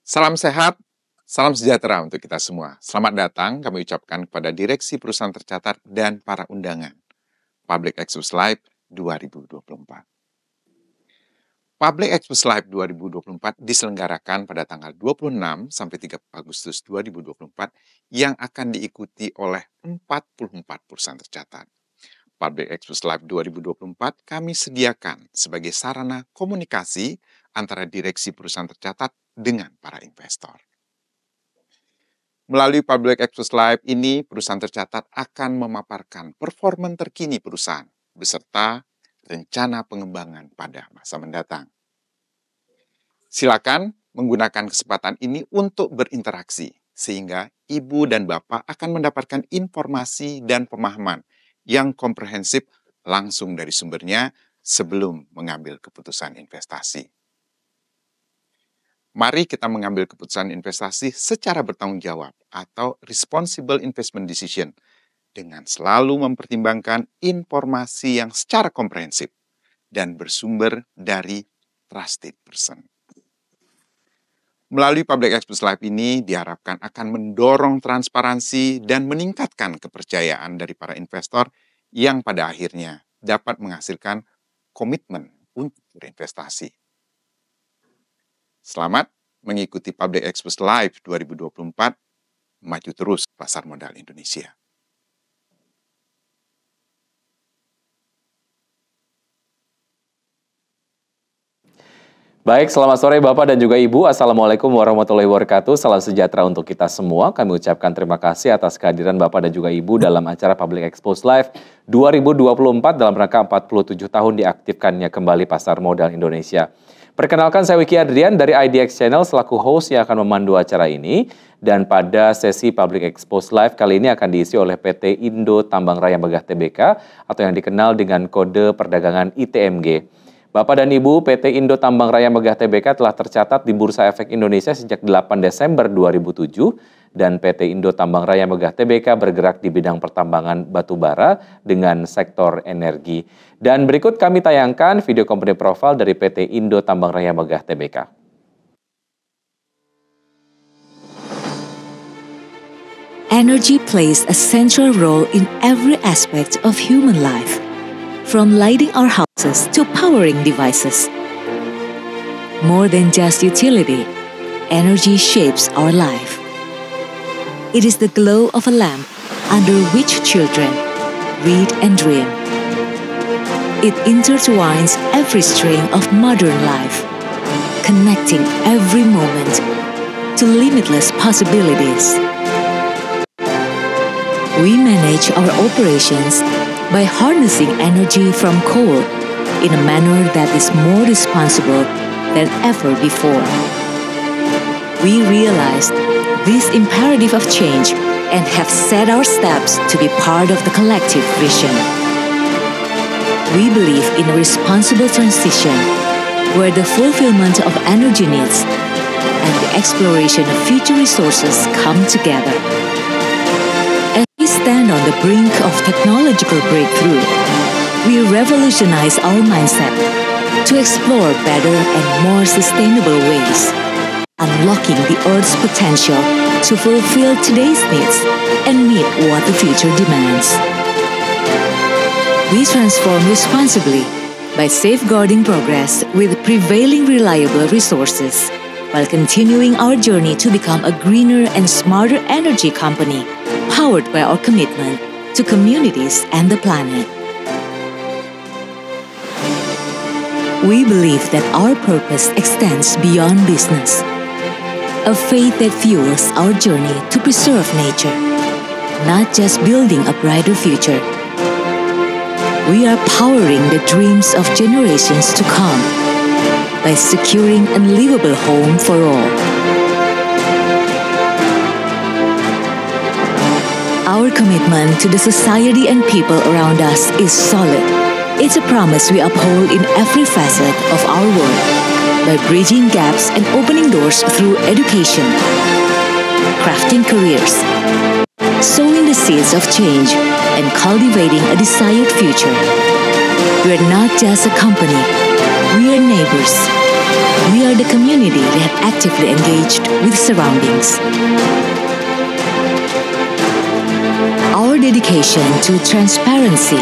Salam sehat, salam sejahtera untuk kita semua. Selamat datang kami ucapkan kepada Direksi Perusahaan Tercatat dan para undangan Public Expos Live 2024. Public Expos Live 2024 diselenggarakan pada tanggal 26 sampai 3 Agustus 2024 yang akan diikuti oleh 44 perusahaan tercatat. Public Expos Live 2024 kami sediakan sebagai sarana komunikasi antara direksi perusahaan tercatat dengan para investor. Melalui Public Expos Live ini, perusahaan tercatat akan memaparkan performa terkini perusahaan beserta rencana pengembangan pada masa mendatang. Silakan menggunakan kesempatan ini untuk berinteraksi, sehingga Ibu dan Bapak akan mendapatkan informasi dan pemahaman yang komprehensif langsung dari sumbernya sebelum mengambil keputusan investasi. Mari kita mengambil keputusan investasi secara bertanggung jawab atau responsible investment decision dengan selalu mempertimbangkan informasi yang secara komprehensif dan bersumber dari trusted person. Melalui Public Expos Live ini diharapkan akan mendorong transparansi dan meningkatkan kepercayaan dari para investor yang pada akhirnya dapat menghasilkan komitmen untuk berinvestasi. Selamat mengikuti Public Expos Live 2024, maju terus pasar modal Indonesia. Baik, selamat sore Bapak dan juga Ibu. Assalamualaikum warahmatullahi wabarakatuh. Salam sejahtera untuk kita semua. Kami ucapkan terima kasih atas kehadiran Bapak dan juga Ibu dalam acara Public Expos Live 2024 dalam rangka 47 tahun diaktifkannya kembali pasar modal Indonesia. Perkenalkan, saya Wiki Adrian dari IDX Channel selaku host yang akan memandu acara ini. Dan pada sesi Public Expos Live kali ini akan diisi oleh PT Indo Tambang Raya Megah Tbk atau yang dikenal dengan kode perdagangan ITMG. Bapak dan Ibu, PT Indo Tambang Raya Megah Tbk telah tercatat di Bursa Efek Indonesia sejak 8 Desember 2007 dan PT Indo Tambang Raya Megah Tbk bergerak di bidang pertambangan batu bara dengan sektor energi. Dan berikut kami tayangkan video company profile dari PT Indo Tambang Raya Megah Tbk. Energy plays a central role in every aspect of human life. From lighting our houses to powering devices. More than just utility, energy shapes our life. It is the glow of a lamp under which children read and dream. It intertwines every string of modern life, connecting every moment to limitless possibilities. We manage our operations by harnessing energy from coal in a manner that is more responsible than ever before. We realized this imperative of change and have set our steps to be part of the collective vision. We believe in a responsible transition where the fulfillment of energy needs and the exploration of future resources come together. Stand on the brink of technological breakthrough, we revolutionize our mindset to explore better and more sustainable ways, unlocking the Earth's potential to fulfill today's needs and meet what the future demands. We transform responsibly by safeguarding progress with prevailing reliable resources, while continuing our journey to become a greener and smarter energy company, powered by our commitment to communities and the planet. We believe that our purpose extends beyond business, a faith that fuels our journey to preserve nature, not just building a brighter future. We are powering the dreams of generations to come by securing a livable home for all. Our commitment to the society and people around us is solid. It's a promise we uphold in every facet of our work by bridging gaps and opening doors through education, crafting careers, sowing the seeds of change, and cultivating a desired future. We're not just a company, we are neighbors, We are the community that actively engaged with surroundings. Our dedication to transparency,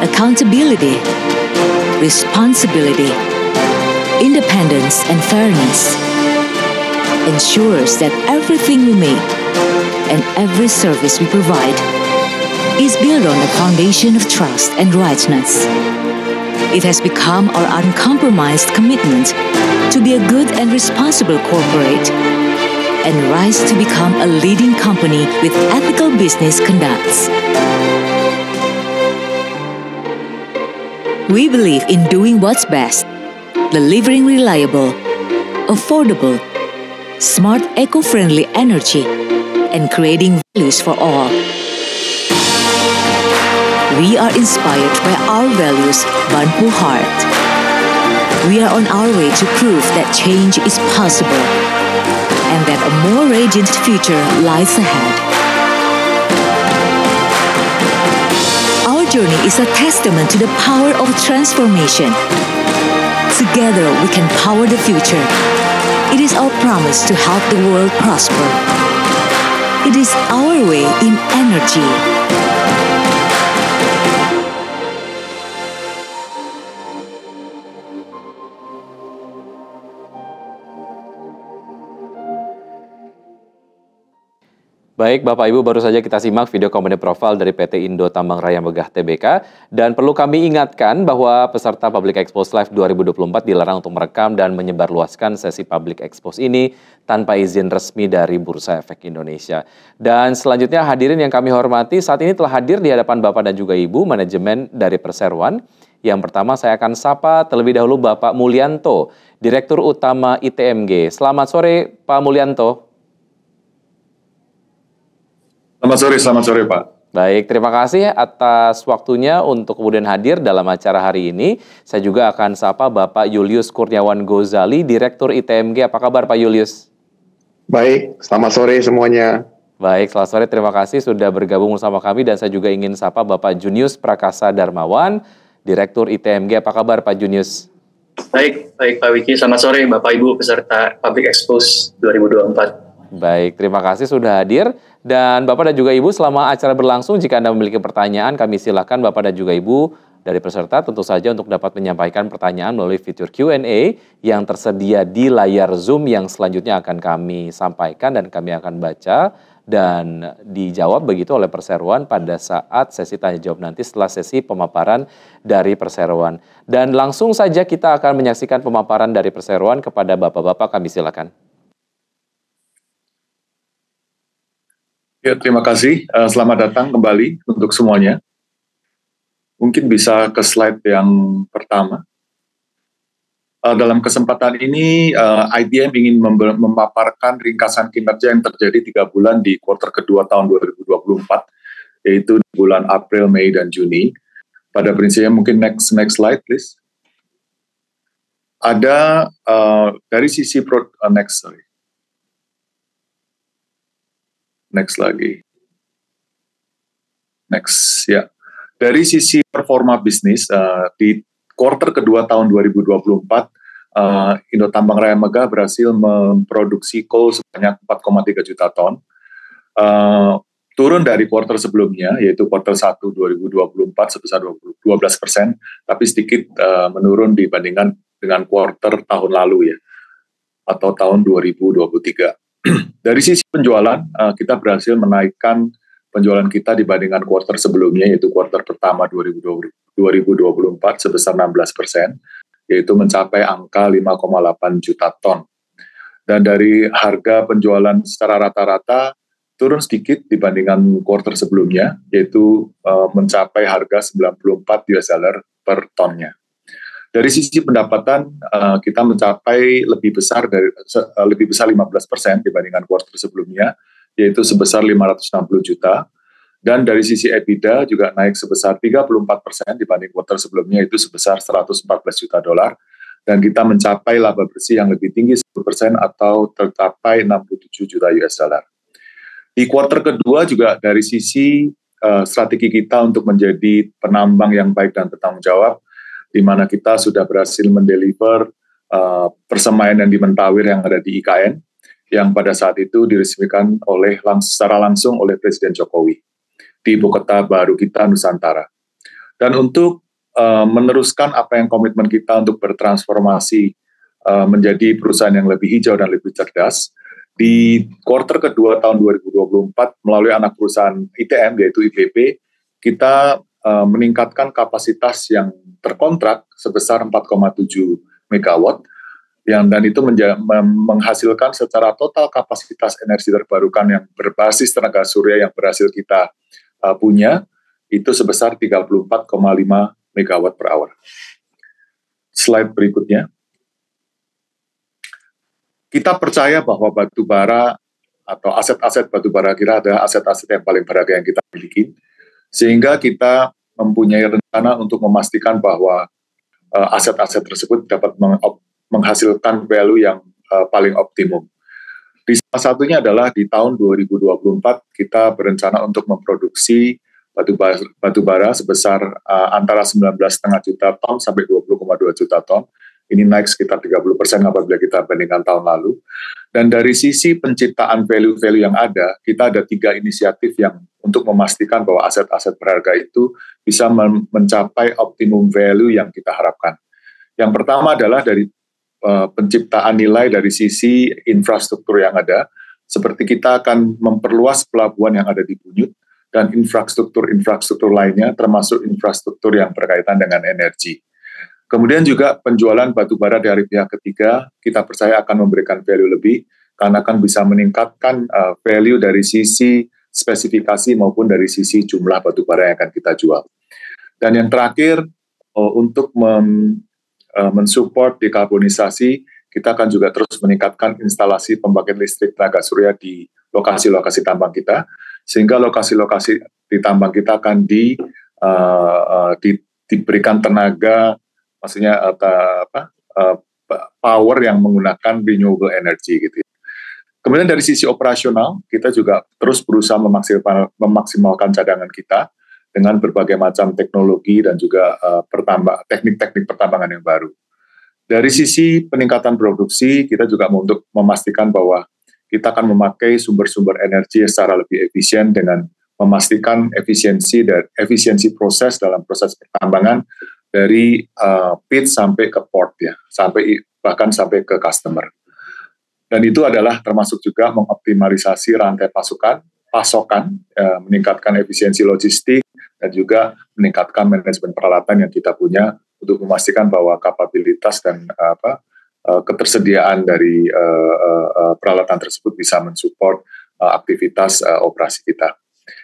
accountability, responsibility, independence, and fairness ensures that everything we make and every service we provide is built on a foundation of trust and rightness. It has become our uncompromised commitment to be a good and responsible corporate and rise to become a leading company with ethical business conducts. We believe in doing what's best, delivering reliable, affordable, smart, eco-friendly energy, and creating values for all. We are inspired by our values, Banpu Heart. We are on our way to prove that change is possible and that a more radiant future lies ahead. Our journey is a testament to the power of transformation. Together we can power the future. It is our promise to help the world prosper. It is our way in energy. Baik, Bapak Ibu, baru saja kita simak video company profile dari PT Indo Tambang Raya Megah Tbk. Dan perlu kami ingatkan bahwa peserta Public Expose Live 2024 dilarang untuk merekam dan menyebarluaskan sesi Public Expose ini tanpa izin resmi dari Bursa Efek Indonesia. Dan selanjutnya hadirin yang kami hormati, saat ini telah hadir di hadapan Bapak dan juga Ibu manajemen dari Perseroan. Yang pertama saya akan sapa terlebih dahulu Bapak Mulyanto, Direktur Utama ITMG. Selamat sore Pak Mulyanto. Selamat sore Pak. Baik, terima kasih atas waktunya untuk kemudian hadir dalam acara hari ini. Saya juga akan sapa Bapak Julius Kurniawan Gozali, Direktur ITMG. Apa kabar Pak Julius? Baik, selamat sore semuanya. Baik, selamat sore. Terima kasih sudah bergabung bersama kami. Dan saya juga ingin sapa Bapak Junius Prakasa Darmawan, Direktur ITMG. Apa kabar Pak Junius? Baik Pak Wiki. Selamat sore Bapak Ibu peserta Public Expose 2024. Baik, terima kasih sudah hadir. Dan Bapak dan juga Ibu, selama acara berlangsung, jika Anda memiliki pertanyaan, kami silakan Bapak dan juga Ibu dari peserta tentu saja untuk dapat menyampaikan pertanyaan melalui fitur Q&A yang tersedia di layar Zoom yang selanjutnya akan kami sampaikan dan kami akan baca dan dijawab begitu oleh Perseroan pada saat sesi tanya jawab nanti setelah sesi pemaparan dari Perseroan. Dan langsung saja kita akan menyaksikan pemaparan dari Perseroan kepada Bapak-Bapak, kami silakan. Ya, terima kasih. Selamat datang kembali untuk semuanya. Mungkin bisa ke slide yang pertama. Dalam kesempatan ini, ITM ingin memaparkan ringkasan kinerja yang terjadi 3 bulan di kuartal kedua tahun 2024, yaitu di bulan April, Mei, dan Juni. Pada prinsipnya, mungkin next slide, please. Ada dari sisi Next lagi. Next, ya. Dari sisi performa bisnis, di kuartal kedua tahun 2024, Indo Tambang Raya Megah berhasil memproduksi coal sebanyak 4,3 juta ton. Turun dari kuartal sebelumnya, yaitu kuartal 1 2024 sebesar 12%, tapi sedikit menurun dibandingkan dengan kuartal tahun lalu ya, atau tahun 2023. Dari sisi penjualan, kita berhasil menaikkan penjualan kita dibandingkan kuartal sebelumnya, yaitu kuartal pertama 2024 sebesar 16%, yaitu mencapai angka 5,8 juta ton. Dan dari harga penjualan secara rata-rata turun sedikit dibandingkan kuartal sebelumnya, yaitu mencapai harga $94 per tonnya. Dari sisi pendapatan, kita mencapai lebih besar 15% dibandingkan kuartal sebelumnya, yaitu sebesar 560 juta. Dan dari sisi EBITDA juga naik sebesar 34% dibanding kuartal sebelumnya, yaitu sebesar $114 juta. Dan kita mencapai laba bersih yang lebih tinggi 10% atau tercapai $67 juta. Di kuartal kedua juga dari sisi strategi kita untuk menjadi penambang yang baik dan bertanggung jawab, di mana kita sudah berhasil mendeliver persemaian di Mentawir yang ada di IKN, yang pada saat itu diresmikan secara langsung oleh Presiden Jokowi di ibu kota baru kita, Nusantara. Dan untuk meneruskan apa yang komitmen kita untuk bertransformasi menjadi perusahaan yang lebih hijau dan lebih cerdas, di kuartal kedua tahun 2024 melalui anak perusahaan ITM yaitu IPP, kita meningkatkan kapasitas yang terkontrak sebesar 4,7 megawatt, dan itu menghasilkan secara total kapasitas energi terbarukan yang berbasis tenaga surya yang berhasil kita punya itu sebesar 34,5 megawatt per hour. Slide berikutnya. Kita percaya bahwa batu bara atau aset-aset batu bara kita adalah aset-aset yang paling berharga yang kita miliki, sehingga kita mempunyai rencana untuk memastikan bahwa aset-aset tersebut dapat menghasilkan value yang paling optimum. Di salah satunya adalah di tahun 2024 kita berencana untuk memproduksi batu bara sebesar antara 19,5 juta ton sampai 20,2 juta ton. Ini naik sekitar 30% apabila kita bandingkan tahun lalu. Dan dari sisi penciptaan value-value yang ada, kita ada 3 inisiatif yang untuk memastikan bahwa aset-aset berharga itu bisa mencapai optimum value yang kita harapkan. Yang pertama adalah dari penciptaan nilai dari sisi infrastruktur yang ada, seperti kita akan memperluas pelabuhan yang ada di Bunyut, dan infrastruktur lainnya, termasuk infrastruktur yang berkaitan dengan energi. Kemudian juga penjualan batu bara dari pihak ketiga, kita percaya akan memberikan value lebih, karena akan bisa meningkatkan value dari sisi spesifikasi maupun dari sisi jumlah batu bara yang akan kita jual. Dan yang terakhir, untuk mensupport dekarbonisasi, kita akan juga terus meningkatkan instalasi pembangkit listrik tenaga surya di lokasi-lokasi tambang kita, sehingga lokasi-lokasi di tambang kita akan diberikan tenaga, maksudnya power yang menggunakan renewable energy gitu. Kemudian dari sisi operasional, kita juga terus berusaha memaksimalkan cadangan kita dengan berbagai macam teknologi dan juga teknik-teknik pertambangan yang baru. Dari sisi peningkatan produksi, kita juga untuk memastikan bahwa kita akan memakai sumber-sumber energi secara lebih efisien dengan memastikan efisiensi proses dalam proses pertambangan dari pit sampai ke port ya, bahkan sampai ke customer. Dan itu adalah termasuk juga mengoptimalisasi rantai pasokan, meningkatkan efisiensi logistik, dan juga meningkatkan manajemen peralatan yang kita punya untuk memastikan bahwa kapabilitas dan ketersediaan dari peralatan tersebut bisa mensupport aktivitas operasi kita.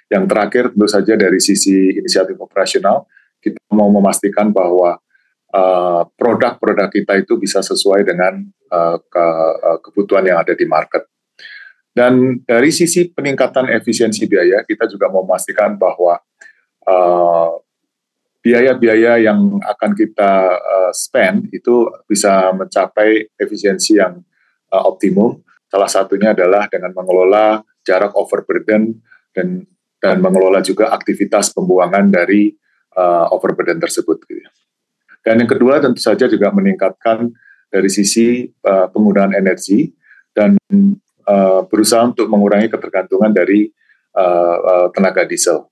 Yang terakhir tentu saja dari sisi inisiatif operasional, kita mau memastikan bahwa produk-produk kita itu bisa sesuai dengan kebutuhan yang ada di market. Dan dari sisi peningkatan efisiensi biaya, kita juga mau memastikan bahwa biaya-biaya yang akan kita spend itu bisa mencapai efisiensi yang optimum. Salah satunya adalah dengan mengelola jarak overburden dan mengelola juga aktivitas pembuangan dari overburden tersebut. Dan yang kedua tentu saja juga meningkatkan dari sisi penggunaan energi dan berusaha untuk mengurangi ketergantungan dari tenaga diesel.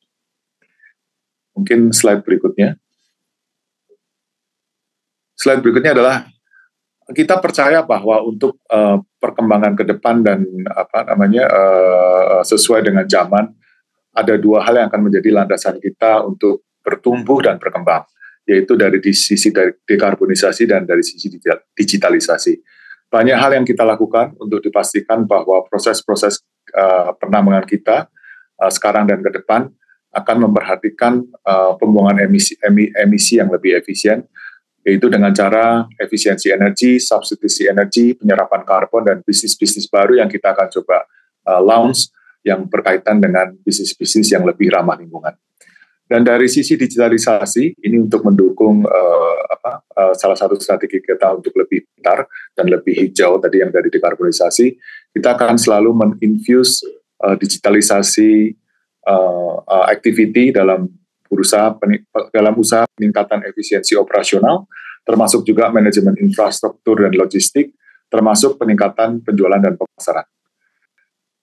Mungkin slide berikutnya. Slide berikutnya adalah kita percaya bahwa untuk perkembangan ke depan dan sesuai dengan zaman, ada 2 hal yang akan menjadi landasan kita untuk bertumbuh dan berkembang, yaitu dari sisi dekarbonisasi dan dari sisi digitalisasi. Banyak hal yang kita lakukan untuk dipastikan bahwa proses-proses penambangan kita sekarang dan ke depan akan memperhatikan pembuangan emisi yang lebih efisien, yaitu dengan cara efisiensi energi, substitusi energi, penyerapan karbon, dan bisnis-bisnis baru yang kita akan coba launch yang berkaitan dengan bisnis-bisnis yang lebih ramah lingkungan. Dan dari sisi digitalisasi, ini untuk mendukung salah satu strategi kita untuk lebih pintar dan lebih hijau, tadi yang dari dekarbonisasi, kita akan selalu men-infuse digitalisasi activity dalam usaha peningkatan efisiensi operasional, termasuk juga manajemen infrastruktur dan logistik, termasuk peningkatan penjualan dan pemasaran.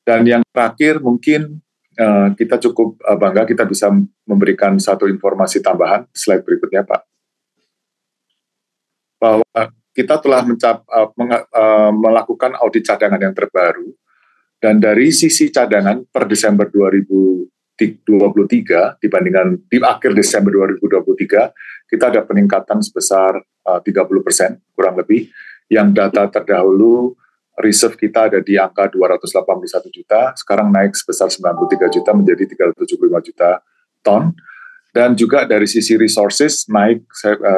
Dan yang terakhir mungkin kita cukup bangga kita bisa memberikan satu informasi tambahan, slide berikutnya Pak, bahwa kita telah melakukan audit cadangan yang terbaru, dan dari sisi cadangan per Desember 2023 dibandingkan di akhir Desember 2023, kita ada peningkatan sebesar 30% kurang lebih. Yang data terdahulu reserve kita ada di angka 281 juta, sekarang naik sebesar 93 juta menjadi 375 juta ton. Dan juga dari sisi resources naik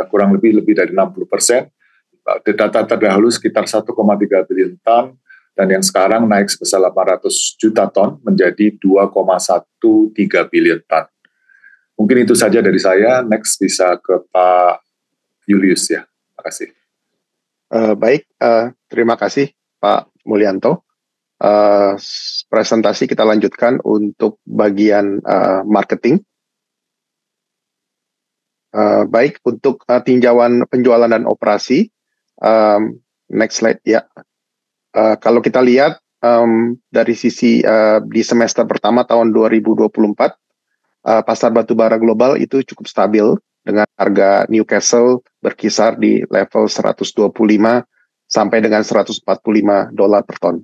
kurang lebih dari 60%. Data terdahulu sekitar 1,3 billion ton, dan yang sekarang naik sebesar 800 juta ton menjadi 2,13 billion ton. Mungkin itu saja dari saya. Next bisa ke Pak Julius ya. Terima kasih. Baik, terima kasih Pak Mulyanto. Presentasi kita lanjutkan untuk bagian marketing. Baik, untuk tinjauan penjualan dan operasi, next slide ya. Kalau kita lihat dari sisi di semester pertama tahun 2024, pasar batubara global itu cukup stabil dengan harga Newcastle berkisar di level 125 sampai dengan 145 dolar per ton.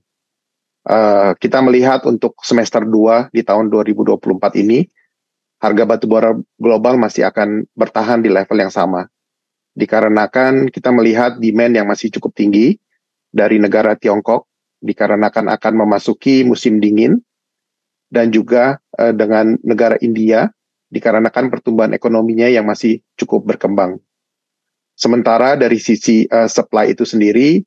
Kita melihat untuk semester 2 di tahun 2024 ini, harga batubara global masih akan bertahan di level yang sama. Dikarenakan kita melihat demand yang masih cukup tinggi dari negara Tiongkok, dikarenakan akan memasuki musim dingin, dan juga dengan negara India, dikarenakan pertumbuhan ekonominya yang masih cukup berkembang. Sementara dari sisi supply itu sendiri,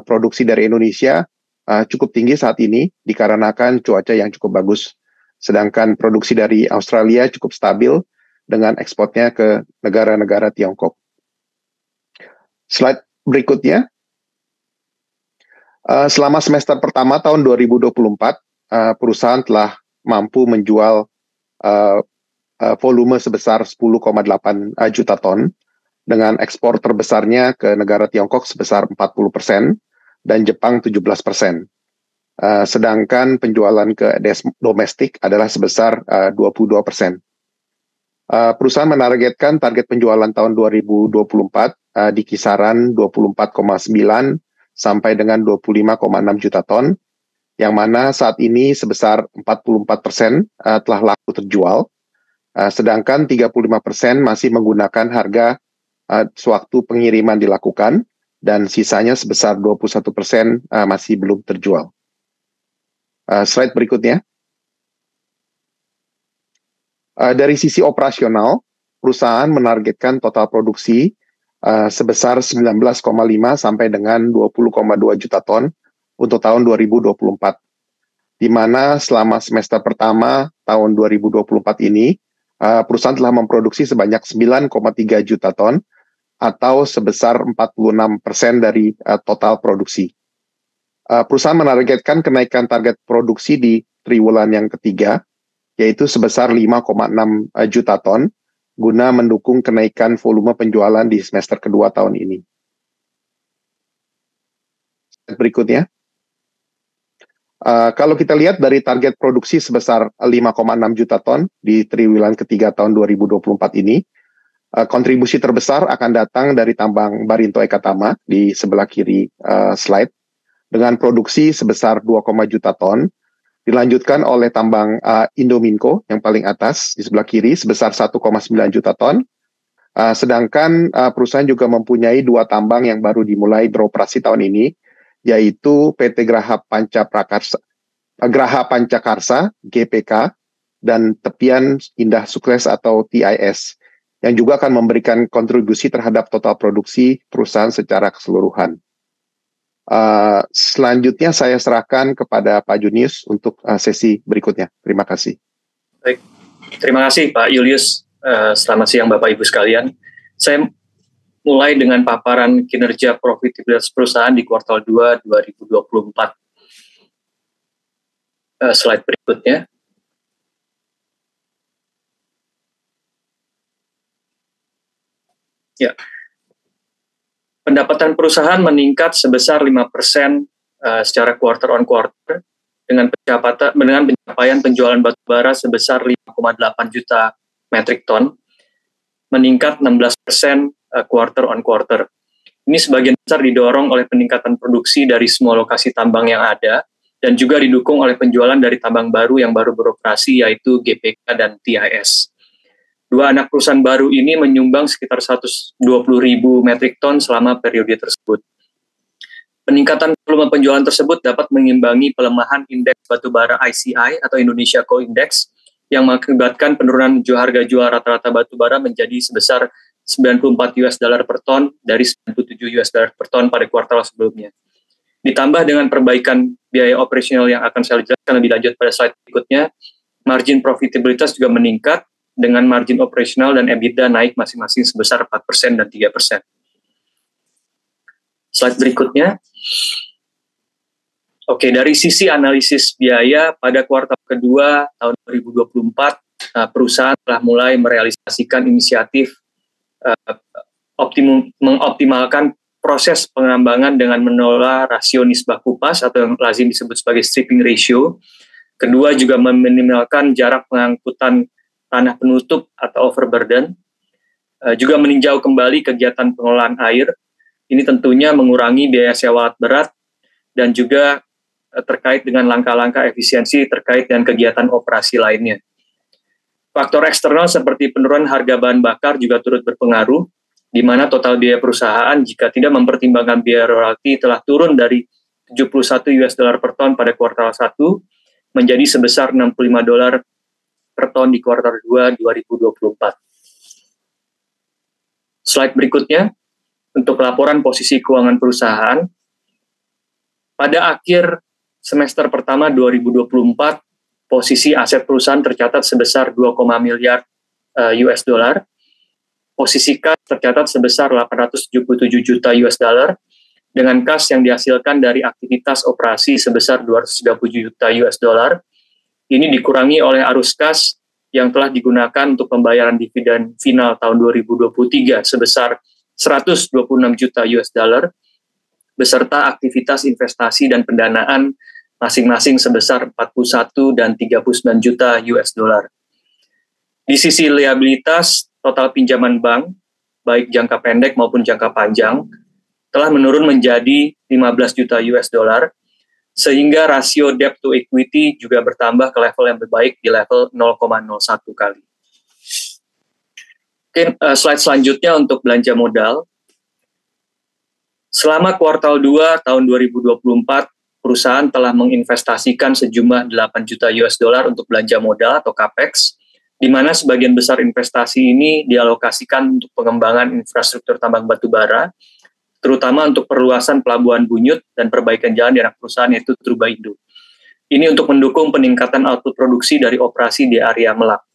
produksi dari Indonesia cukup tinggi saat ini, dikarenakan cuaca yang cukup bagus. Sedangkan produksi dari Australia cukup stabil dengan ekspornya ke negara-negara Tiongkok. Slide berikutnya. Selama semester pertama tahun 2024, perusahaan telah mampu menjual volume sebesar 10,8 juta ton, dengan ekspor terbesarnya ke negara Tiongkok sebesar 40% dan Jepang 17%. Sedangkan penjualan ke domestik adalah sebesar 22%. Perusahaan menargetkan target penjualan tahun 2024 di kisaran 24,9 sampai dengan 25,6 juta ton, yang mana saat ini sebesar 44% telah laku terjual, sedangkan 35% masih menggunakan harga sewaktu pengiriman dilakukan, dan sisanya sebesar 21% masih belum terjual. Slide berikutnya. Dari sisi operasional, perusahaan menargetkan total produksi sebesar 19,5 sampai dengan 20,2 juta ton untuk tahun 2024. Di mana selama semester pertama tahun 2024 ini, perusahaan telah memproduksi sebanyak 9,3 juta ton atau sebesar 46% dari total produksi. Perusahaan menargetkan kenaikan target produksi di triwulan yang ketiga, yaitu sebesar 5,6 juta ton, guna mendukung kenaikan volume penjualan di semester kedua tahun ini. Berikutnya, kalau kita lihat dari target produksi sebesar 5,6 juta ton di triwulan ketiga tahun 2024 ini, kontribusi terbesar akan datang dari tambang Barinto Ekatama di sebelah kiri slide, dengan produksi sebesar 2, juta ton, dilanjutkan oleh tambang Indominco yang paling atas di sebelah kiri sebesar 1,9 juta ton. Sedangkan perusahaan juga mempunyai 2 tambang yang baru dimulai beroperasi tahun ini, yaitu PT Graha Pancakarsa GPK dan Tepian Indah Sukses atau TIS, yang juga akan memberikan kontribusi terhadap total produksi perusahaan secara keseluruhan. Selanjutnya saya serahkan kepada Pak Junius untuk sesi berikutnya. Terima kasih. Baik, terima kasih Pak Julius. Selamat siang Bapak Ibu sekalian. Saya mulai dengan paparan kinerja profitabilitas perusahaan di kuartal 2 2024. Slide berikutnya. Ya. Pendapatan perusahaan meningkat sebesar 5% secara quarter on quarter dengan pencapaian penjualan batubara sebesar 5,8 juta metrik ton, meningkat 16% quarter on quarter. Ini sebagian besar didorong oleh peningkatan produksi dari semua lokasi tambang yang ada dan juga didukung oleh penjualan dari tambang baru yang baru beroperasi, yaitu GPK dan TIS. Dua anak perusahaan baru ini menyumbang sekitar 120.000 metrik ton selama periode tersebut. Peningkatan volume penjualan tersebut dapat mengimbangi pelemahan indeks batubara ICI atau Indonesia Coal Index yang mengakibatkan penurunan harga jual rata-rata batubara menjadi sebesar $94 per ton dari $97 per ton pada kuartal sebelumnya. Ditambah dengan perbaikan biaya operasional yang akan saya jelaskan lebih lanjut pada slide berikutnya, margin profitabilitas juga meningkat dengan margin operasional dan EBITDA naik masing-masing sebesar 4% dan 3%. Slide berikutnya. Oke, dari sisi analisis biaya pada kuartal kedua tahun 2024, perusahaan telah mulai merealisasikan inisiatif mengoptimalkan proses pengembangan dengan mengelola rasio nisbah kupas atau yang lazim disebut sebagai stripping ratio. Kedua, juga meminimalkan jarak pengangkutan tanah penutup atau overburden, juga meninjau kembali kegiatan pengelolaan air. Ini tentunya mengurangi biaya sewa alat berat dan juga terkait dengan langkah-langkah efisiensi terkait dengan kegiatan operasi lainnya. Faktor eksternal seperti penurunan harga bahan bakar juga turut berpengaruh, di mana total biaya perusahaan jika tidak mempertimbangkan biaya royalti telah turun dari $71 per ton pada kuartal 1 menjadi sebesar $65 per ton di kuartal 2 2024. Slide berikutnya, untuk laporan posisi keuangan perusahaan. Pada akhir semester pertama 2024, posisi aset perusahaan tercatat sebesar 2, miliar US dollar. Posisi kas tercatat sebesar 877 juta US dollar, dengan kas yang dihasilkan dari aktivitas operasi sebesar 230 juta US dollar. Ini dikurangi oleh arus kas yang telah digunakan untuk pembayaran dividen final tahun 2023 sebesar 126 juta US dollar, beserta aktivitas investasi dan pendanaan masing-masing sebesar 41 dan 39 juta US dollar. Di sisi liabilitas, total pinjaman bank, baik jangka pendek maupun jangka panjang, telah menurun menjadi 15 juta US dollar, sehingga rasio debt to equity juga bertambah ke level yang lebih baik di level 0,01 kali. Oke, slide selanjutnya untuk belanja modal. Selama kuartal 2 tahun 2024, perusahaan telah menginvestasikan sejumlah 8 juta US dollar untuk belanja modal atau CAPEX, di mana sebagian besar investasi ini dialokasikan untuk pengembangan infrastruktur tambang batubara, terutama untuk perluasan pelabuhan Bunyut dan perbaikan jalan di anak perusahaan yaitu Trubaindo. Ini untuk mendukung peningkatan output produksi dari operasi di area Melak.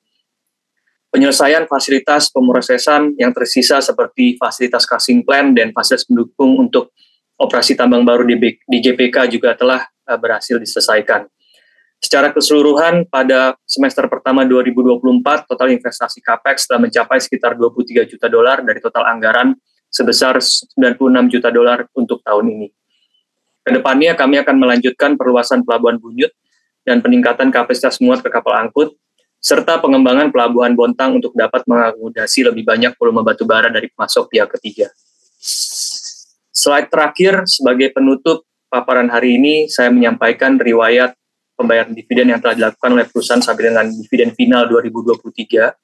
Penyelesaian fasilitas pemrosesan yang tersisa seperti fasilitas casing plant dan fasilitas pendukung untuk operasi tambang baru di GPK juga telah berhasil diselesaikan. Secara keseluruhan, pada semester pertama 2024, total investasi CAPEX telah mencapai sekitar 23 juta dolar dari total anggaran sebesar 96 juta dolar untuk tahun ini. Kedepannya kami akan melanjutkan perluasan pelabuhan Bunyut dan peningkatan kapasitas muat ke kapal angkut, serta pengembangan pelabuhan Bontang untuk dapat mengakomodasi lebih banyak volume batubara dari pemasok pihak ketiga. Slide terakhir sebagai penutup paparan hari ini, saya menyampaikan riwayat pembayaran dividen yang telah dilakukan oleh perusahaan sampai dengan dividen final 2023.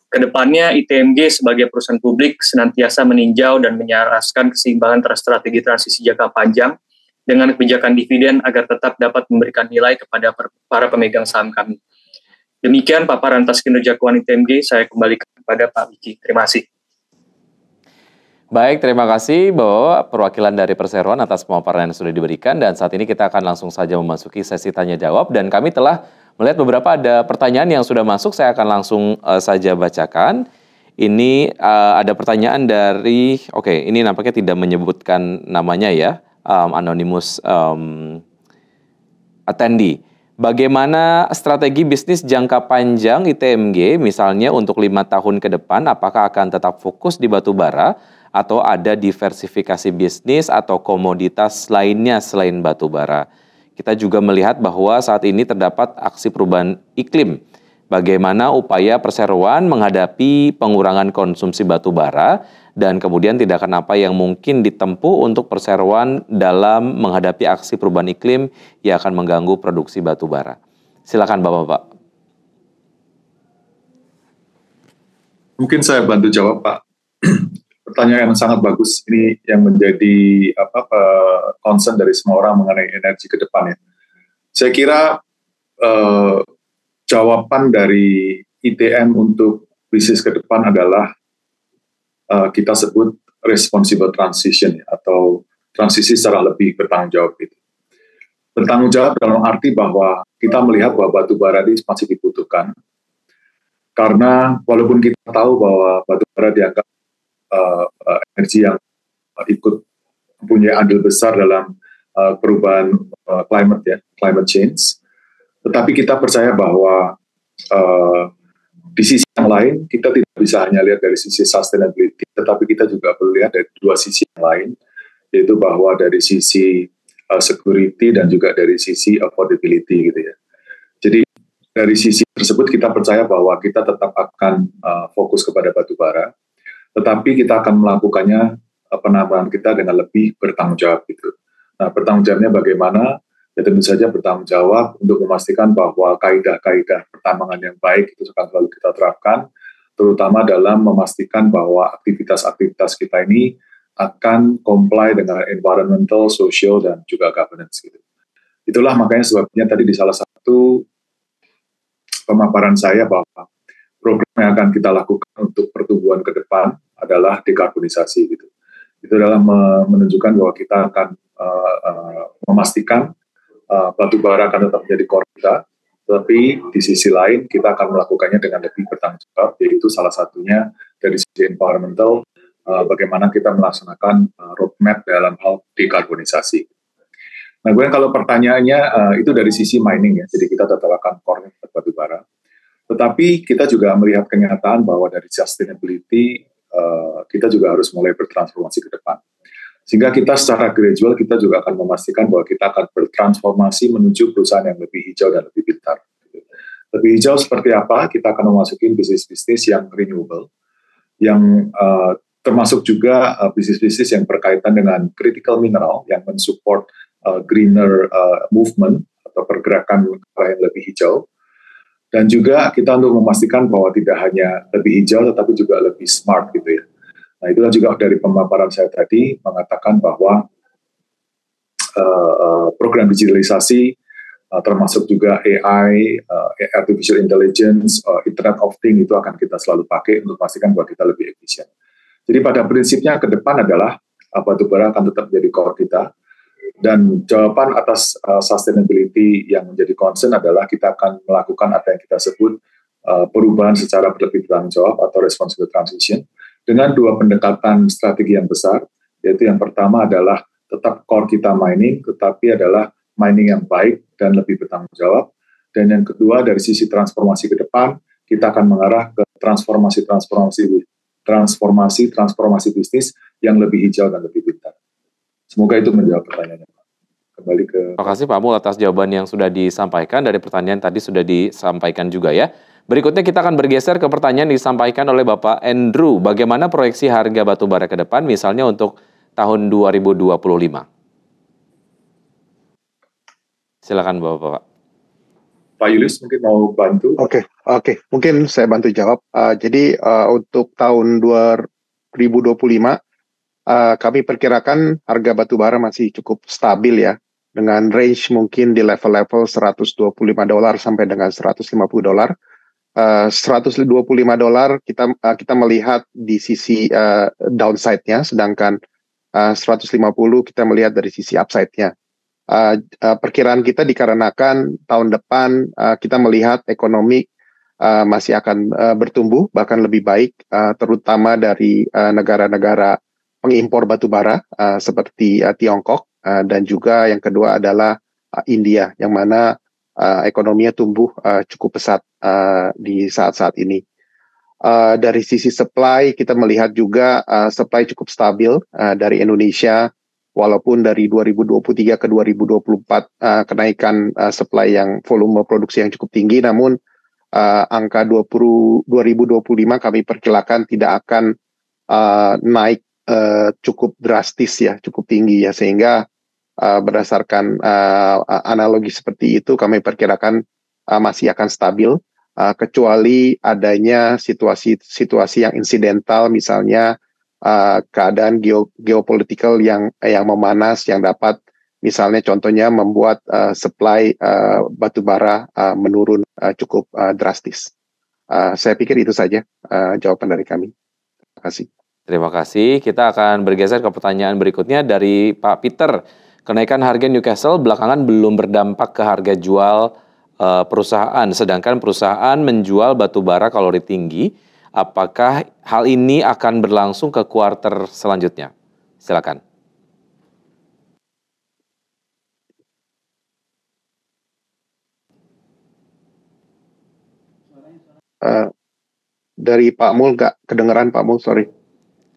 Kedepannya, ITMG sebagai perusahaan publik senantiasa meninjau dan menyelaraskan keseimbangan antara strategi transisi jangka panjang dengan kebijakan dividen agar tetap dapat memberikan nilai kepada para pemegang saham kami. Demikian paparan atas kinerja keuangan ITMG, saya kembalikan kepada Pak Wiki. Terima kasih. Baik, terima kasih bahwa perwakilan dari perseroan atas pemaparan yang sudah diberikan, dan saat ini kita akan langsung saja memasuki sesi tanya jawab, dan kami telah melihat beberapa ada pertanyaan yang sudah masuk. Saya akan langsung saja bacakan. Ini ada pertanyaan dari, ini nampaknya tidak menyebutkan namanya ya, anonymous attendee. Bagaimana strategi bisnis jangka panjang ITMG misalnya untuk 5 tahun ke depan, apakah akan tetap fokus di batubara atau ada diversifikasi bisnis atau komoditas lainnya selain batu bara? Kita juga melihat bahwa saat ini terdapat aksi perubahan iklim. Bagaimana upaya perseroan menghadapi pengurangan konsumsi batu bara dan kemudian tindakan apa yang mungkin ditempuh untuk perseroan dalam menghadapi aksi perubahan iklim yang akan mengganggu produksi batu bara. Silakan Bapak-Bapak. Mungkin saya bantu jawab, Pak. Pertanyaan yang sangat bagus. Ini yang menjadi concern dari semua orang mengenai energi ke depan ya. Saya kira jawaban dari ITM untuk bisnis ke depan adalah kita sebut responsible transition ya, atau transisi secara lebih bertanggung jawab itu. Bertanggung jawab dalam arti bahwa kita melihat bahwa batu bara ini masih dibutuhkan, karena walaupun kita tahu bahwa batu bara dianggap energi yang ikut mempunyai andil besar dalam perubahan climate change, tetapi kita percaya bahwa di sisi yang lain kita tidak bisa hanya lihat dari sisi sustainability, tetapi kita juga perlu lihat dari dua sisi yang lain, yaitu bahwa dari sisi security dan juga dari sisi affordability gitu ya. Jadi dari sisi tersebut kita percaya bahwa kita tetap akan fokus kepada batu bara, tetapi kita akan melakukannya penambahan kita dengan lebih bertanggung jawab gitu. Nah, bertanggung jawabnya bagaimana? Ya tentu saja bertanggung jawab untuk memastikan bahwa kaidah-kaidah pertambangan yang baik itu akan selalu kita terapkan, terutama dalam memastikan bahwa aktivitas-aktivitas kita ini akan comply dengan environmental, social, dan juga governance gitu. Itulah makanya sebabnya tadi di salah satu pemaparan saya bahwa program yang akan kita lakukan untuk pertumbuhan ke depan adalah dekarbonisasi gitu. Itu adalah menunjukkan bahwa kita akan memastikan batu bara akan tetap menjadi core kita, tetapi di sisi lain kita akan melakukannya dengan lebih bertanggung jawab, yaitu salah satunya dari sisi environmental, bagaimana kita melaksanakan roadmap dalam hal dekarbonisasi. Nah, gue kalau pertanyaannya itu dari sisi mining ya, jadi kita tetap akan core batu bara, tetapi kita juga melihat kenyataan bahwa dari sustainability kita juga harus mulai bertransformasi ke depan. Sehingga kita secara gradual kita juga akan memastikan bahwa kita akan bertransformasi menuju perusahaan yang lebih hijau dan lebih pintar. Lebih hijau seperti apa? Kita akan memasuki bisnis-bisnis yang renewable, yang termasuk juga bisnis-bisnis yang berkaitan dengan critical mineral yang mensupport greener movement atau pergerakan yang lebih hijau. Dan juga kita untuk memastikan bahwa tidak hanya lebih hijau tetapi juga lebih smart gitu ya. Nah, itulah juga dari pemaparan saya tadi mengatakan bahwa program digitalisasi termasuk juga AI, artificial intelligence, Internet of Things itu akan kita selalu pakai untuk memastikan bahwa kita lebih efisien. Jadi pada prinsipnya ke depan adalah batu bara akan tetap menjadi core kita, dan jawaban atas sustainability yang menjadi concern adalah kita akan melakukan apa yang kita sebut perubahan secara lebih bertanggung jawab atau responsible transition, dengan dua pendekatan strategi yang besar, yaitu yang pertama adalah tetap core kita mining, tetapi adalah mining yang baik dan lebih bertanggung jawab. Dan yang kedua dari sisi transformasi ke depan, kita akan mengarah ke transformasi bisnis yang lebih hijau dan lebih pintar. Semoga itu menjawab pertanyaannya. Kembali ke... Terima kasih Pak Mul atas jawaban yang sudah disampaikan. Dari pertanyaan tadi sudah disampaikan juga ya. Berikutnya kita akan bergeser ke pertanyaan disampaikan oleh Bapak Andrew. Bagaimana proyeksi harga batu bara ke depan, misalnya untuk tahun 2025? Silakan Bapak. Pak Julius mungkin mau bantu? Oke. Mungkin saya bantu jawab. Jadi untuk tahun 2025, kami perkirakan harga batu bara masih cukup stabil ya, dengan range mungkin di level-level $125 sampai dengan $150. $125 kita melihat di sisi downside-nya, sedangkan 150 kita melihat dari sisi upside-nya. Perkiraan kita dikarenakan tahun depan kita melihat ekonomi masih akan bertumbuh, bahkan lebih baik, terutama dari negara-negara pengimpor batu bara seperti Tiongkok, dan juga yang kedua adalah India, yang mana ekonominya tumbuh cukup pesat di saat-saat ini. Dari sisi supply kita melihat juga supply cukup stabil dari Indonesia, walaupun dari 2023 ke 2024 kenaikan supply yang volume produksi yang cukup tinggi, namun angka 2025 kami perkirakan tidak akan naik cukup drastis ya, cukup tinggi ya, sehingga berdasarkan analogi seperti itu kami perkirakan masih akan stabil, kecuali adanya situasi yang insidental, misalnya keadaan geopolitikal yang memanas, yang dapat misalnya contohnya membuat supply batu bara menurun cukup drastis. Saya pikir itu saja jawaban dari kami. Terima kasih. Terima kasih. Kita akan bergeser ke pertanyaan berikutnya dari Pak Peter. Kenaikan harga Newcastle belakangan belum berdampak ke harga jual perusahaan, sedangkan perusahaan menjual batu bara kalori tinggi. Apakah hal ini akan berlangsung ke kuarter selanjutnya? Silakan. Dari Pak Mul nggak kedengeran, Pak Mul, sorry.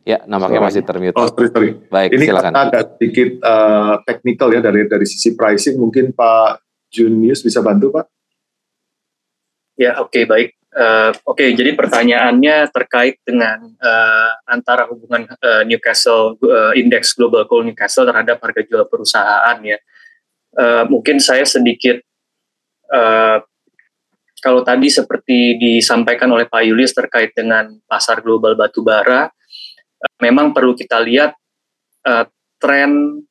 Ya, nampaknya masih termute. Oh, sorry. Baik, ini silakan. Ini agak sedikit teknikal ya dari sisi pricing. Mungkin Pak Junius bisa bantu, Pak? Ya, oke, baik. Jadi pertanyaannya terkait dengan antara hubungan Newcastle indeks Global Coal Newcastle terhadap harga jual perusahaan ya. Mungkin saya sedikit kalau tadi seperti disampaikan oleh Pak Julius terkait dengan pasar global batu bara, memang perlu kita lihat tren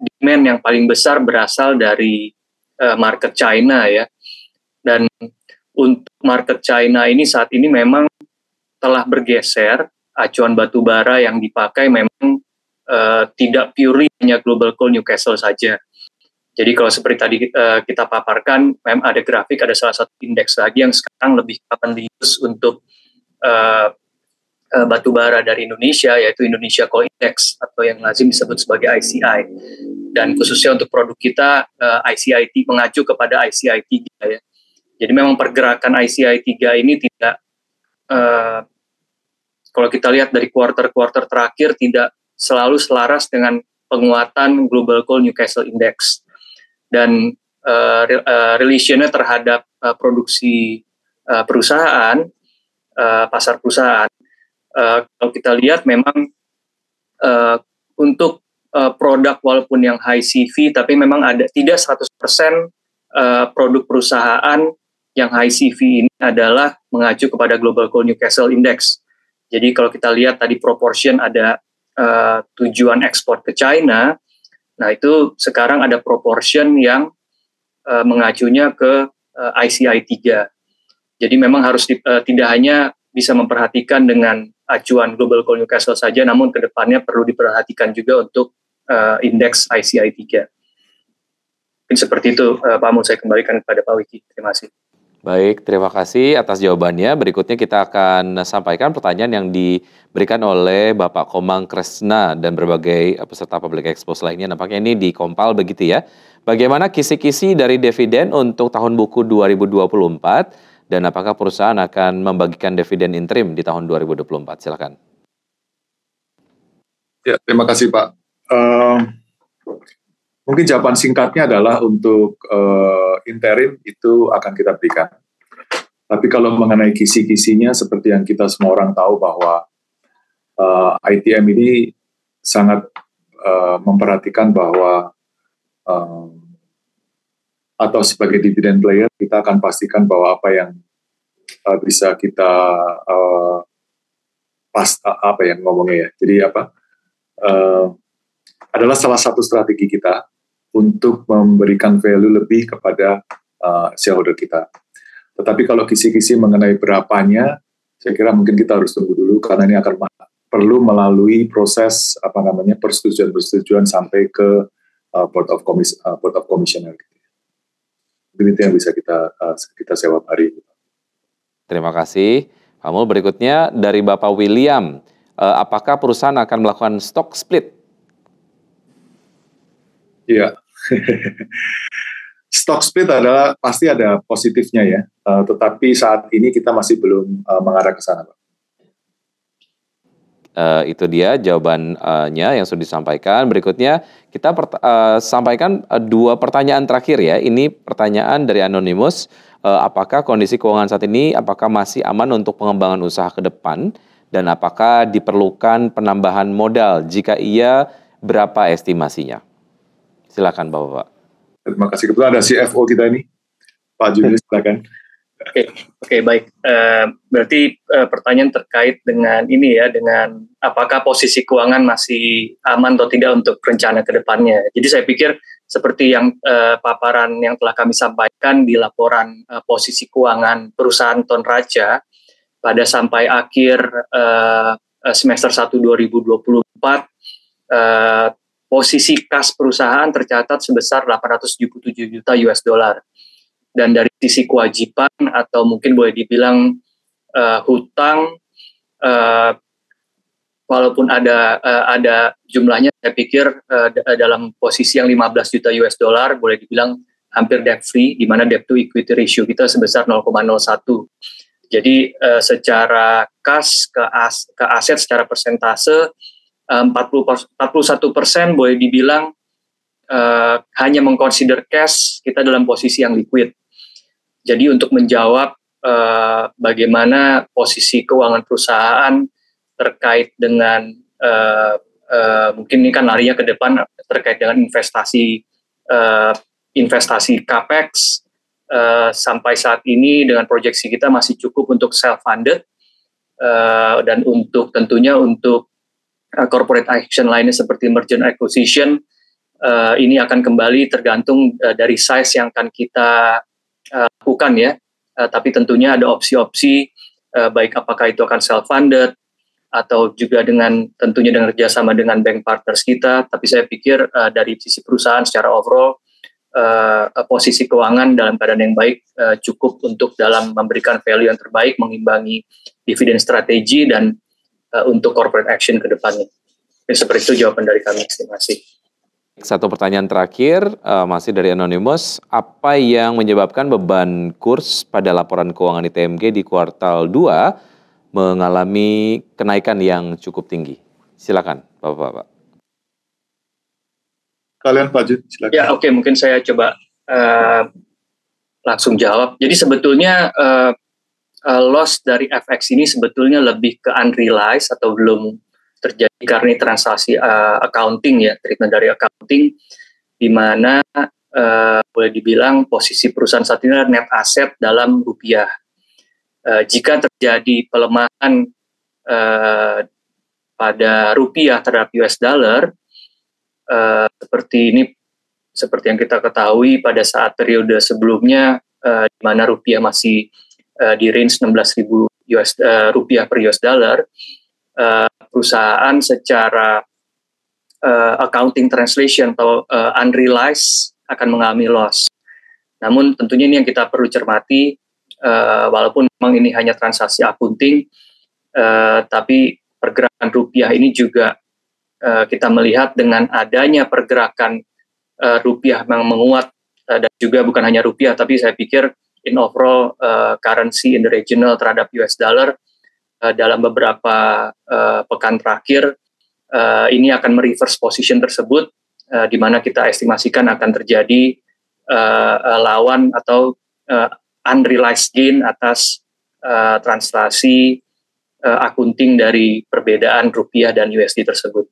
demand yang paling besar berasal dari market China ya. Dan untuk market China ini saat ini memang telah bergeser, acuan batu bara yang dipakai memang tidak purely hanya Global Coal Newcastle saja. Jadi kalau seperti tadi kita paparkan, memang ada grafik, ada salah satu indeks lagi yang sekarang lebih akan dius untuk batu bara dari Indonesia, yaitu Indonesia Coal Index atau yang lazim disebut sebagai ICI. Dan khususnya untuk produk kita, ICI mengacu kepada ICI 3 ya. Jadi memang pergerakan ICI 3 ini tidak, kalau kita lihat dari kuarter-kuarter terakhir, tidak selalu selaras dengan penguatan Global Coal Newcastle Index. Dan relationnya terhadap produksi perusahaan, pasar perusahaan, kalau kita lihat memang untuk produk walaupun yang high CV, tapi memang ada tidak 100% produk perusahaan yang high CV ini adalah mengacu kepada Global Coal Newcastle Index. Jadi kalau kita lihat tadi proportion ada tujuan ekspor ke China, nah itu sekarang ada proportion yang mengacunya ke ICI 3. Jadi memang harus tidak hanya bisa memperhatikan dengan acuan Global Coal Newcastle saja, namun kedepannya perlu diperhatikan juga untuk indeks ICI 3. Mungkin seperti itu, Pak Mun, saya kembalikan kepada Pak Wiki. Terima kasih. Baik, terima kasih atas jawabannya. Berikutnya kita akan sampaikan pertanyaan yang diberikan oleh Bapak Komang Kresna dan berbagai peserta Public Expose lainnya. Nampaknya ini dikompal begitu ya. Bagaimana kisi-kisi dari dividen untuk tahun buku 2024 dan apakah perusahaan akan membagikan dividen interim di tahun 2024? Silakan. Ya, terima kasih Pak. Mungkin jawaban singkatnya adalah untuk interim itu akan kita berikan. Tapi kalau mengenai kisi-kisinya, seperti yang kita semua orang tahu bahwa ITM ini sangat memperhatikan bahwa atau sebagai dividend player, kita akan pastikan bahwa apa yang bisa kita ngomongnya ya. Jadi adalah salah satu strategi kita untuk memberikan value lebih kepada shareholder kita. Tetapi kalau kisi-kisi mengenai berapanya, saya kira mungkin kita harus tunggu dulu karena ini akan perlu melalui proses persetujuan sampai ke board of commissioner. Mungkin itu yang bisa kita jawab hari ini. Terima kasih. Pak Mul, berikutnya dari Bapak William, apakah perusahaan akan melakukan stock split? Iya. Stock split adalah pasti ada positifnya ya, tetapi saat ini kita masih belum mengarah ke sana, Pak. Itu dia jawabannya yang sudah disampaikan. Berikutnya kita sampaikan 2 pertanyaan terakhir ya. Ini pertanyaan dari Anonymous. Apakah kondisi keuangan saat ini apakah masih aman untuk pengembangan usaha ke depan? Dan apakah diperlukan penambahan modal? Jika iya, berapa estimasinya? Silakan Bapak. Terima kasih. Kebetulan ada CFO kita ini, Pak Julius, silakan. Oke, baik. Berarti pertanyaan terkait dengan ini ya, dengan apakah posisi keuangan masih aman atau tidak untuk rencana ke depannya. Jadi saya pikir seperti yang paparan yang telah kami sampaikan di laporan posisi keuangan perusahaan Ton Raja pada sampai akhir semester 1 2024, posisi kas perusahaan tercatat sebesar 877 juta US dollar. Dan dari sisi kewajiban atau mungkin boleh dibilang hutang, walaupun ada jumlahnya, saya pikir dalam posisi yang 15 juta US dollar boleh dibilang hampir debt free, di mana debt to equity ratio kita sebesar 0,01. Jadi secara kas ke aset secara persentase 41% boleh dibilang hanya mengconsider cash, kita dalam posisi yang liquid. Jadi untuk menjawab bagaimana posisi keuangan perusahaan terkait dengan mungkin ini kan larinya ke depan terkait dengan investasi capex, sampai saat ini dengan proyeksi kita masih cukup untuk self-funded, dan untuk tentunya untuk corporate action lainnya seperti merger and acquisition, ini akan kembali tergantung dari size yang akan kita lakukan ya, tapi tentunya ada opsi-opsi, baik apakah itu akan self-funded atau juga tentunya dengan kerjasama dengan bank partners kita. Tapi saya pikir dari sisi perusahaan secara overall, posisi keuangan dalam keadaan yang baik, cukup untuk dalam memberikan value yang terbaik, mengimbangi dividen strategi dan untuk corporate action ke depannya. Seperti itu jawaban dari kami. Terima kasih. Satu pertanyaan terakhir, masih dari Anonymous. Apa yang menyebabkan beban kurs pada laporan keuangan ITMG di kuartal 2 mengalami kenaikan yang cukup tinggi? Silakan, Bapak-Bapak. Kalian Pak Jun, silakan. Ya, oke, mungkin saya coba langsung jawab. Jadi sebetulnya loss dari FX ini sebetulnya lebih ke unrealized atau belum terjadi karena transaksi accounting ya, treatment dari accounting, di mana boleh dibilang posisi perusahaan saat ini net aset dalam rupiah. Jika terjadi pelemahan pada rupiah terhadap US dollar, seperti yang kita ketahui pada saat periode sebelumnya, di mana rupiah masih di range 16.000 rupiah per US dollar, perusahaan secara accounting translation atau unrealized akan mengalami loss. Namun tentunya ini yang kita perlu cermati, walaupun memang ini hanya transaksi accounting, tapi pergerakan rupiah ini juga kita melihat dengan adanya pergerakan rupiah yang menguat, dan juga bukan hanya rupiah, tapi saya pikir in overall currency in the regional terhadap US dollar dalam beberapa pekan terakhir, ini akan mereverse position tersebut, di mana kita estimasikan akan terjadi lawan atau unrealized gain atas translasi accounting dari perbedaan rupiah dan USD tersebut.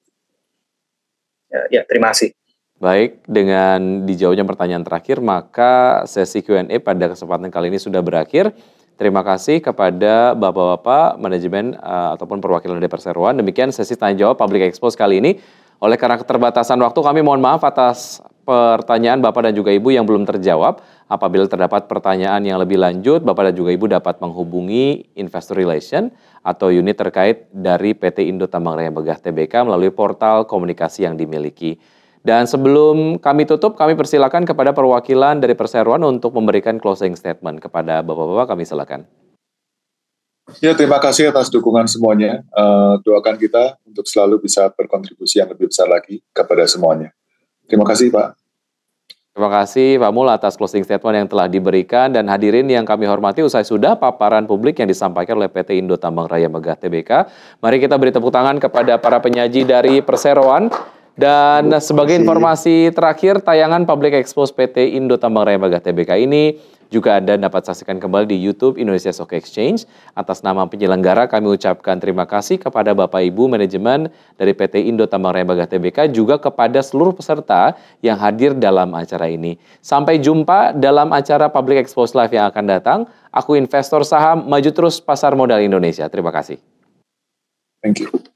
Ya, terima kasih. Baik, dengan dijawabnya pertanyaan terakhir, maka sesi Q&A pada kesempatan kali ini sudah berakhir. Terima kasih kepada Bapak-Bapak manajemen ataupun perwakilan dari Perseroan. Demikian sesi tanya jawab Public Expose kali ini. Oleh karena keterbatasan waktu, kami mohon maaf atas pertanyaan Bapak dan juga Ibu yang belum terjawab. Apabila terdapat pertanyaan yang lebih lanjut, Bapak dan juga Ibu dapat menghubungi Investor Relation atau unit terkait dari PT Indo Tambang Raya Megah Tbk melalui portal komunikasi yang dimiliki. Dan sebelum kami tutup, kami persilakan kepada perwakilan dari Perseroan untuk memberikan closing statement. Kepada Bapak-Bapak, kami silakan. Ya, terima kasih atas dukungan semuanya. Doakan kita untuk selalu bisa berkontribusi yang lebih besar lagi kepada semuanya. Terima kasih, Pak. Terima kasih Pak Mul atas closing statement yang telah diberikan, dan hadirin yang kami hormati, usai sudah paparan publik yang disampaikan oleh PT Indo Tambang Raya Megah Tbk. Mari kita beri tepuk tangan kepada para penyaji dari perseroan. Dan sebagai informasi terakhir, tayangan Public Expose PT Indo Tambang Raya Megah Tbk ini juga Anda dapat saksikan kembali di YouTube Indonesia Stock Exchange. Atas nama penyelenggara kami ucapkan terima kasih kepada Bapak Ibu manajemen dari PT Indo Tambang Raya Megah Tbk, juga kepada seluruh peserta yang hadir dalam acara ini. Sampai jumpa dalam acara Public Expose Live yang akan datang. Aku investor saham, maju terus pasar modal Indonesia. Terima kasih. Thank you.